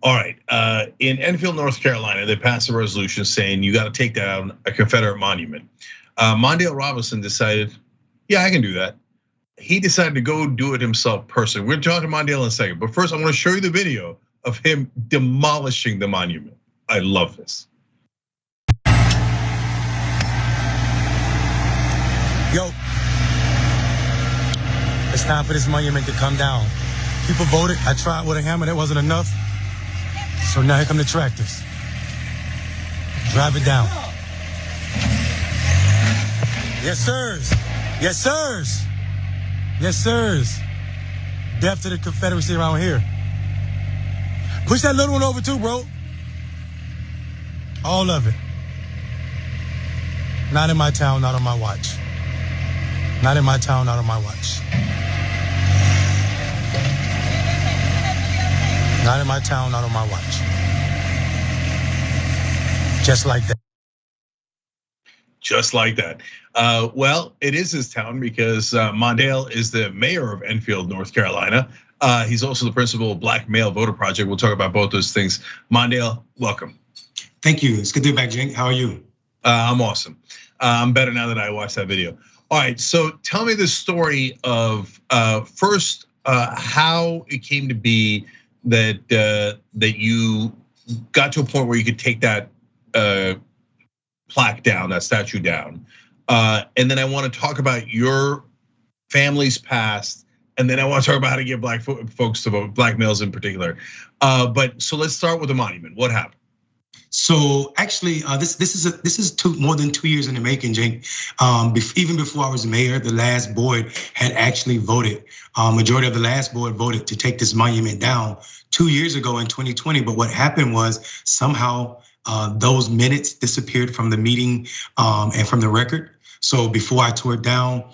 All right, in Enfield, North Carolina, they passed a resolution saying you got to take down a Confederate monument. Mondale Robinson decided, yeah, I can do that. He decided to go do it himself personally. We're talking to Mondale in a second, but first I want to show you the video of him demolishing the monument. I love this. Yo, it's time for this monument to come down. People voted. I tried with a hammer, that wasn't enough. So now here come the tractors. Drive it down. Yes, sirs. Yes, sirs. Yes, sirs. Death to the Confederacy around here. Push that little one over too, bro. All of it. Not in my town, not on my watch. Not in my town, not on my watch. Not in my town, not on my watch. Just like that. Just like that. Well, it is his town because Mondale is the mayor of Enfield, North Carolina. He's also the principal of Black Male Voter Project. We'll talk about both those things. Mondale, welcome. Thank you. It's good to be back, Jake. How are you? I'm awesome. I'm better now that I watched that video. All right, so tell me the story of first how it came to be that that you got to a point where you could take that plaque down, that statue down, and then I want to talk about your family's past, and then I want to talk about how to get black folks to vote, black males in particular. But so let's start with the monument. What happened? So actually, this is more than 2 years in the making, Jake. Even before I was mayor, the last board had actually voted. Majority of the last board voted to take this monument down 2 years ago in 2020. But what happened was somehow those minutes disappeared from the meeting and from the record. So before I tore it down,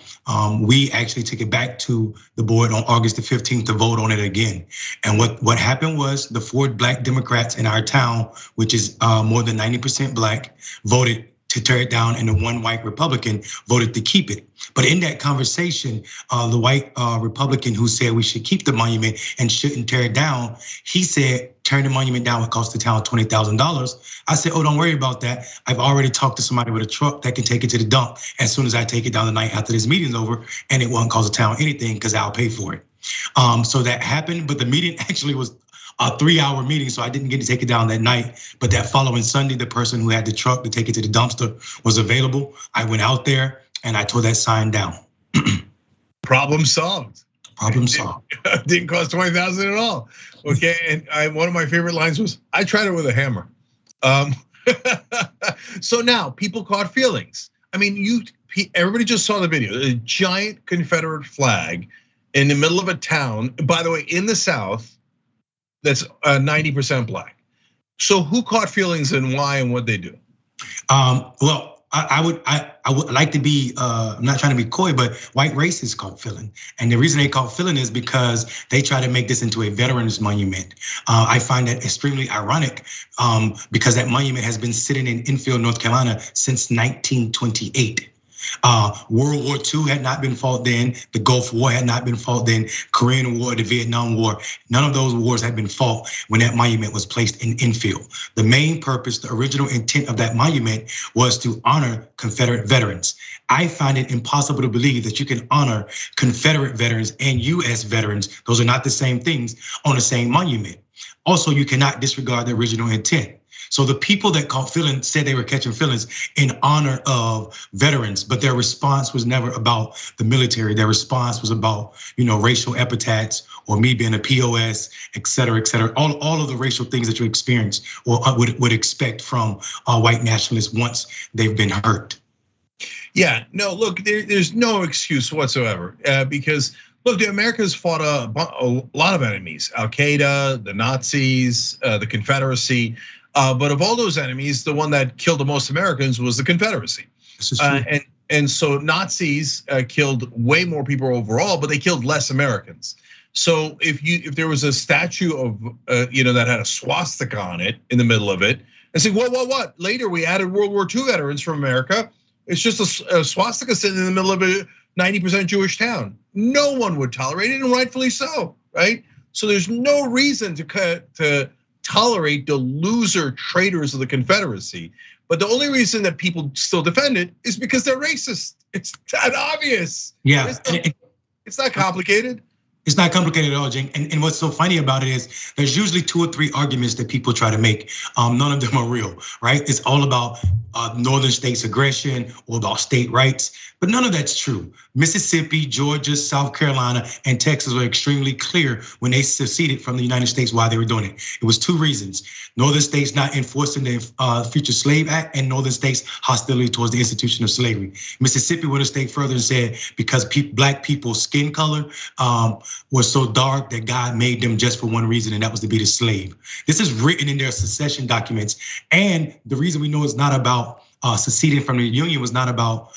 we actually took it back to the board on August the 15th to vote on it again. And what happened was the 4 black Democrats in our town, which is more than 90% black, voted to tear it down, and the 1 white Republican voted to keep it. But in that conversation, the white Republican who said we should keep the monument and shouldn't tear it down, he said, turn the monument down would cost the town $20,000. I said, oh, don't worry about that. I've already talked to somebody with a truck that can take it to the dump as soon as I take it down the night after this meeting's over, and it won't cost the town anything because I'll pay for it. So that happened, but the meeting actually was a 3-hour meeting, so I didn't get to take it down that night. But that following Sunday, the person who had the truck to take it to the dumpster was available. I went out there and I tore that sign down. Problem solved. Problem solved. Didn't cost $20,000 at all. Okay, and one of my favorite lines was, "I tried it with a hammer." So now people caught feelings. I mean, everybody just saw the video. A giant Confederate flag in the middle of a town. By the way, in the South, that's 90% black. So who caught feelings and why and what they do? Well, I would like to be, I'm not trying to be coy, but white racists caught feeling. And the reason they caught feeling is because they try to make this into a veterans monument. I find that extremely ironic because that monument has been sitting in Enfield, North Carolina since 1928. World War II had not been fought then. The Gulf War had not been fought then. Korean War, the Vietnam War, none of those wars had been fought when that monument was placed in Enfield. The main purpose, the original intent of that monument was to honor Confederate veterans. I find it impossible to believe that you can honor Confederate veterans and US veterans, those are not the same things, on the same monument. Also, you cannot disregard the original intent. So the people that caught feelings said they were catching feelings in honor of veterans, but their response was never about the military. Their response was about, racial epithets or me being a POS, et cetera, et cetera. All of the racial things that you experience or would expect from white nationalists once they've been hurt. Yeah, no, look, there's no excuse whatsoever because look, the Americans fought a lot of enemies: Al Qaeda, the Nazis, the Confederacy. But of all those enemies, the one that killed the most Americans was the Confederacy. This is true. And so Nazis killed way more people overall, but they killed less Americans. So if there was a statue of that had a swastika on it in the middle of it, and say, what? Later we added World War II veterans from America. It's just a swastika sitting in the middle of a 90% Jewish town. No one would tolerate it, and rightfully so, right? So there's no reason to tolerate the loser traitors of the Confederacy. But the only reason that people still defend it is because they're racist. It's that obvious. Yeah, it's not complicated. It's not complicated at all, Jake. And what's so funny about it is there's usually 2 or 3 arguments that people try to make. None of them are real, right? It's all about northern states' aggression or about state rights, but none of that's true. Mississippi, Georgia, South Carolina, and Texas were extremely clear when they seceded from the United States why they were doing it. It was 2 reasons: northern states not enforcing the Future Slave Act, and northern states' hostility towards the institution of slavery. Mississippi went a state further and said because black people's skin color was so dark that God made them just for one reason, and that was to be the slave. This is written in their secession documents. And the reason we know it's not about seceding from the Union was not about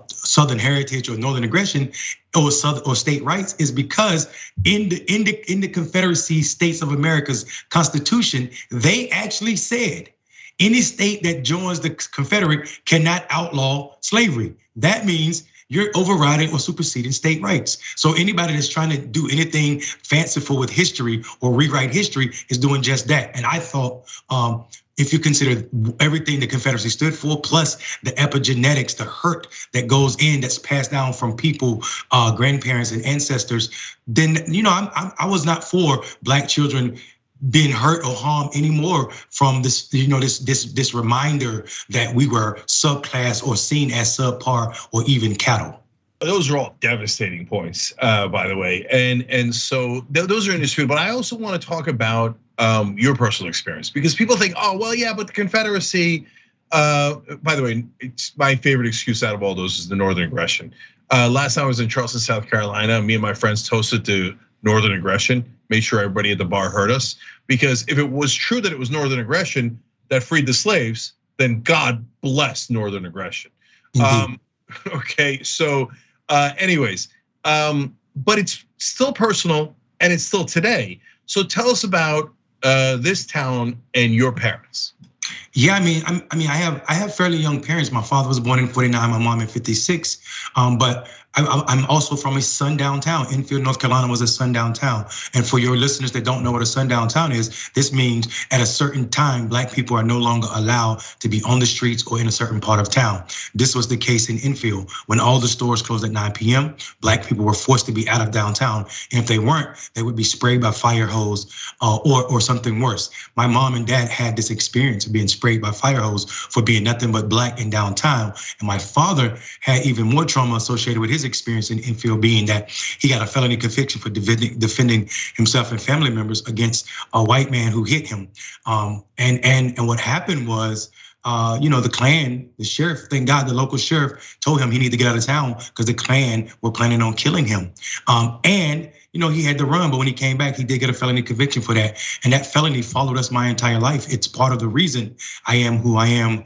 Southern heritage or Northern aggression or state rights is because in the Confederacy States of America's Constitution, they actually said any state that joins the Confederate cannot outlaw slavery. That means you're overriding or superseding state rights. So anybody that's trying to do anything fanciful with history or rewrite history is doing just that. And I thought, if you consider everything the Confederacy stood for, plus the epigenetics, the hurt that goes in, that's passed down from people, grandparents and ancestors, then I was not for black children being hurt or harmed anymore from this, this reminder that we were subclass or seen as subpar or even cattle. Those are all devastating points, by the way, and so those are indisputable. But I also want to talk about your personal experience, because people think, oh well, yeah, but the Confederacy. By the way, it's my favorite excuse out of all those is the Northern aggression. Last time I was in Charleston, South Carolina, me and my friends toasted to Northern aggression. Made sure everybody at the bar heard us, because if it was true that it was Northern aggression that freed the slaves, then God bless Northern aggression. Okay, so anyways, but it's still personal and it's still today. So tell us about this town and your parents. Yeah, I have fairly young parents. My father was born in 49, my mom in 56. But I'm also from a sundown town. Enfield, North Carolina was a sundown town. And for your listeners that don't know what a sundown town is, this means at a certain time, black people are no longer allowed to be on the streets or in a certain part of town. This was the case in Enfield. When all the stores closed at 9 p.m., black people were forced to be out of downtown. And if they weren't, they would be sprayed by fire hose or something worse. My mom and dad had this experience of being sprayed by fire hose for being nothing but black in downtown. And my father had even more trauma associated with his experience in Enfield, being that he got a felony conviction for defending himself and family members against a white man who hit him. And what happened was, the Klan, the sheriff, thank God the local sheriff told him he needed to get out of town because the Klan were planning on killing him. And he had to run, but when he came back, he did get a felony conviction for that. And that felony followed us my entire life. It's part of the reason I am who I am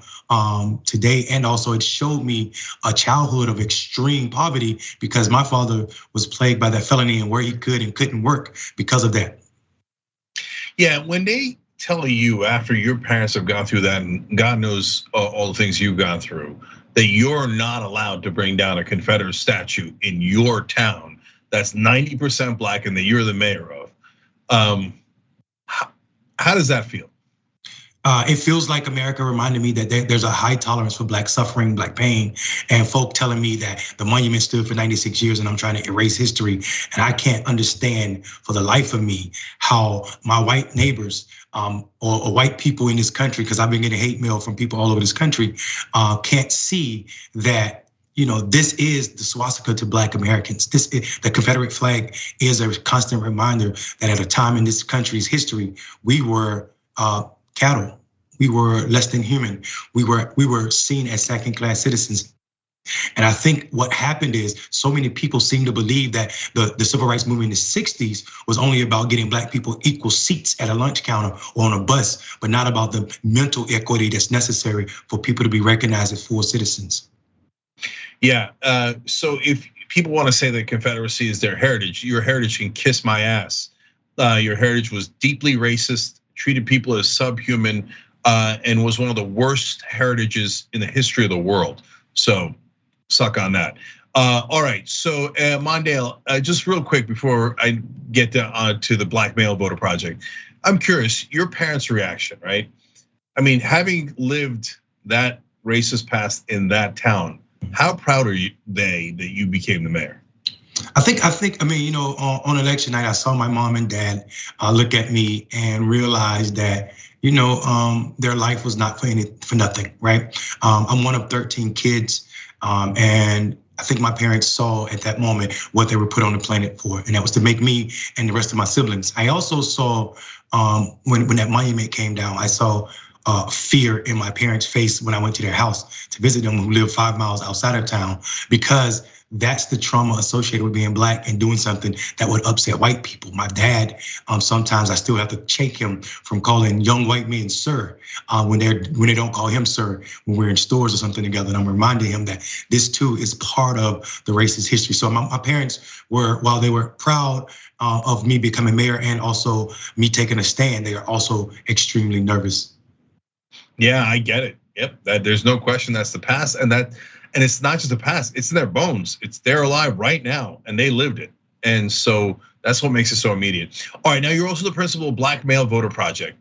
today. And also it showed me a childhood of extreme poverty because my father was plagued by that felony and where he could and couldn't work because of that. Yeah, when they tell you after your parents have gone through that, and God knows all the things you've gone through, that you're not allowed to bring down a Confederate statue in your town that's 90% black and that you're the mayor of. How does that feel? It feels like America reminded me that there's a high tolerance for black suffering, black pain, and folk telling me that the monument stood for 96 years and I'm trying to erase history. And I can't understand for the life of me how my white neighbors or white people in this country, because I've been getting hate mail from people all over this country, can't see that this is the swastika to black Americans. The Confederate flag is a constant reminder that at a time in this country's history, we were cattle. We were less than human. We were seen as second-class citizens. And I think what happened is so many people seem to believe that the civil rights movement in the 60s was only about getting black people equal seats at a lunch counter or on a bus, but not about the mental equity that's necessary for people to be recognized as full citizens. Yeah, so if people want to say that Confederacy is their heritage, your heritage can kiss my ass. Your heritage was deeply racist, treated people as subhuman, and was one of the worst heritages in the history of the world. So suck on that. All right, so Mondale, just real quick before I get to the Black Male Voter Project. I'm curious, your parents' reaction, right? I mean, having lived that racist past in that town, how proud are they that you became the mayor? I think, I mean, you know, on election night, I saw my mom and dad look at me and realize that, you know, their life was not for nothing, right? I'm one of 13 kids, and I think my parents saw at that moment what they were put on the planet for, and that was to make me and the rest of my siblings. I also saw when that monument came down, I saw fear in my parents' face when I went to their house to visit them, who live 5 miles outside of town, because that's the trauma associated with being Black and doing something that would upset white people. My dad, sometimes I still have to shake him from calling young white men sir when they don't call him sir when we're in stores or something together. And I'm reminding him that this too is part of the racist history. So my parents were, while they were proud of me becoming mayor and also me taking a stand, they are also extremely nervous. Yeah, I get it. Yep, there's no question that's the past, and it's not just the past, it's in their bones. They're alive right now and they lived it. And so that's what makes it so immediate. All right, now you're also the principal of Black Male Voter Project.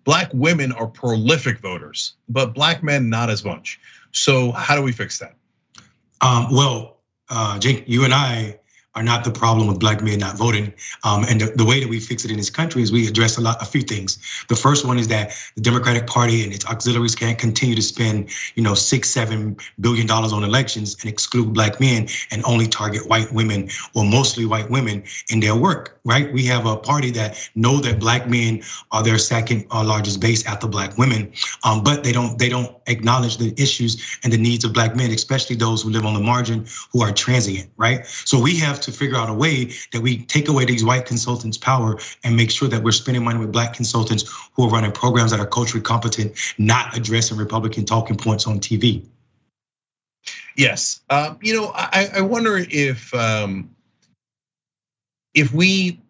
Black women are prolific voters, but Black men not as much. So how do we fix that? Well, Jake, you and I are not the problem with Black men not voting. And the way that we fix it in this country is we address a few things. The first one is that the Democratic Party and its auxiliaries can't continue to spend, you know, $6-7 billion on elections and exclude Black men and only target white women or mostly white women in their work, right? We have a party that know that Black men are their second largest base after Black women, but they don't acknowledge the issues and the needs of Black men, especially those who live on the margin, who are transient, right? So we have to figure out a way that we take away these white consultants' power and make sure that we're spending money with Black consultants who are running programs that are culturally competent, not addressing Republican talking points on TV. Yes, you know, I wonder if we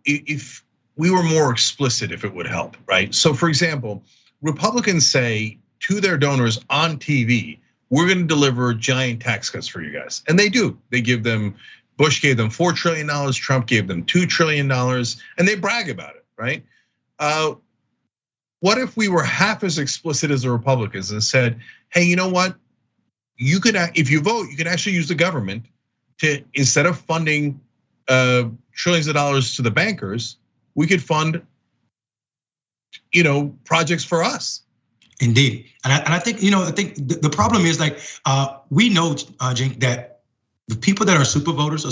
were more explicit, if it would help, right? So for example, Republicans say to their donors on TV, we're gonna deliver giant tax cuts for you guys. And they do, Bush gave them $4 trillion, Trump gave them $2 trillion, and they brag about it, right? What if we were half as explicit as the Republicans and said, hey, you know what? You could, if you vote, you can actually use the government to, instead of funding trillions of dollars to the bankers, we could fund, you know, projects for us. Indeed, and I think, you know, I think the problem is, like, we know, Jink, that the people that are super voters,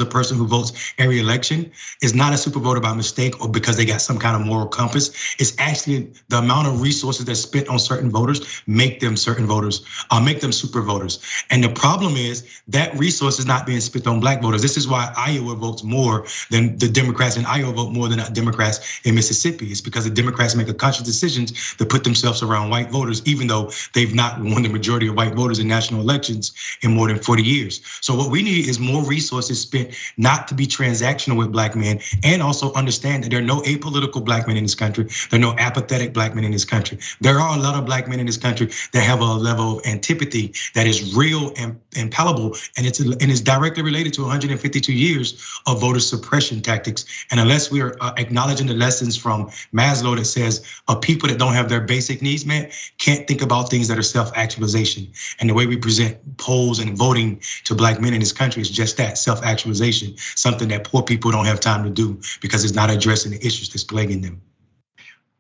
a person who votes every election, is not a super voter by mistake or because they got some kind of moral compass. It's actually the amount of resources that's spent on certain voters make them certain voters, make them super voters. And the problem is that resource is not being spent on Black voters. This is why Iowa votes more than the Democrats in Iowa vote more than the Democrats in Mississippi. It's because the Democrats make a conscious decisions to put themselves around white voters, even though they've not won the majority of white voters in national elections in more than 40 years. So what we need is more resources spent not to be transactional with Black men, and also understand that there are no apolitical Black men in this country. There are no apathetic Black men in this country. There are a lot of Black men in this country that have a level of antipathy that is real and palpable, and it's directly related to 152 years of voter suppression tactics. And unless we are acknowledging the lessons from Maslow that says people that don't have their basic needs met can't think about things that are self-actualization. And the way we present polls and voting to Black men in this country is just that, self-actualization, something that poor people don't have time to do because it's not addressing the issues that's plaguing them.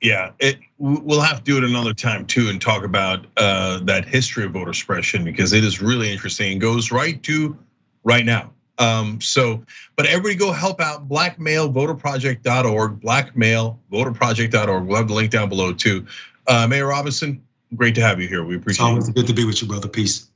Yeah, we'll have to do it another time too and talk about that history of voter suppression, because it is really interesting and goes right to right now. But everybody go help out, blackmalevoterproject.org, blackmalevoterproject.org. We'll have the link down below too. Mayor Robinson, great to have you here. We appreciate it. It's always good to be with you, brother. Peace.